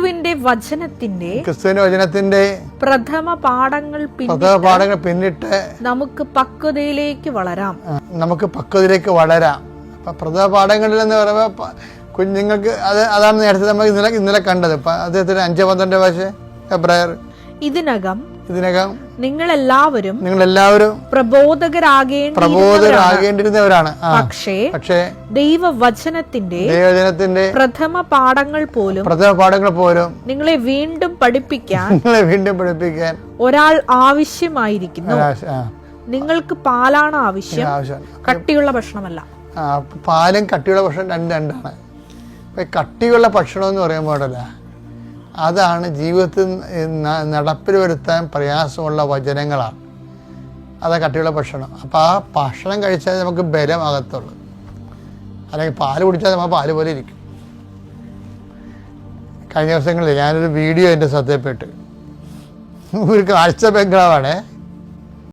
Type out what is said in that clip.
ക്രിസ്തുവിന്റെ വചനത്തിന്റെ പ്രഥമ പാഠങ്ങൾ പിന്നിട്ട് നമുക്ക് പക്വതയിലേക്ക് വളരാം. അപ്പൊ പ്രഥമ പാഠങ്ങളിൽ എന്ന് പറയുമ്പോൾ കുഞ്ഞുങ്ങൾക്ക് അതാണ് നേരത്തെ നമ്മൾ ഇന്നലെ കണ്ടത്. അദ്ദേഹത്തിന് 5:12 വായിച്ചേ. എബ്രായർ ഇതിനകം നിങ്ങളെല്ലാവരും പ്രബോധകരാകേണ്ടിരുന്നവരാണ്. പക്ഷേ ദൈവവചനത്തിന്റെ പ്രഥമ പാഠങ്ങൾ പോലും നിങ്ങളെ വീണ്ടും പഠിപ്പിക്കാൻ ഒരാൾ ആവശ്യമായിരിക്കുന്നു. നിങ്ങൾക്ക് പാലാണ് ആവശ്യം, കട്ടിയുള്ള ഭക്ഷണമല്ല. പാലും കട്ടിയുള്ള ഭക്ഷണം രണ്ടാണ്. കട്ടിയുള്ള ഭക്ഷണം എന്ന് പറയുമ്പോഴല്ല, അതാണ് ജീവിതത്തിൽ നടപ്പിൽ വരുത്താൻ പ്രയാസമുള്ള വചനങ്ങളാണ്. അതാ കട്ടിയുള്ള ഭക്ഷണം. അപ്പോൾ ആ ഭക്ഷണം കഴിച്ചാൽ നമുക്ക് ബലമാകത്തുള്ളൂ. അല്ലെങ്കിൽ പാല് കുടിച്ചാൽ നമ്മൾ പാല് പോലെ ഇരിക്കും. കഴിഞ്ഞ ദിവസങ്ങളിൽ ഞാനൊരു വീഡിയോ എൻ്റെ ശ്രദ്ധയിൽപ്പെട്ട്, ഒരു കാഴ്ച ബംഗ്ലാവാണ്.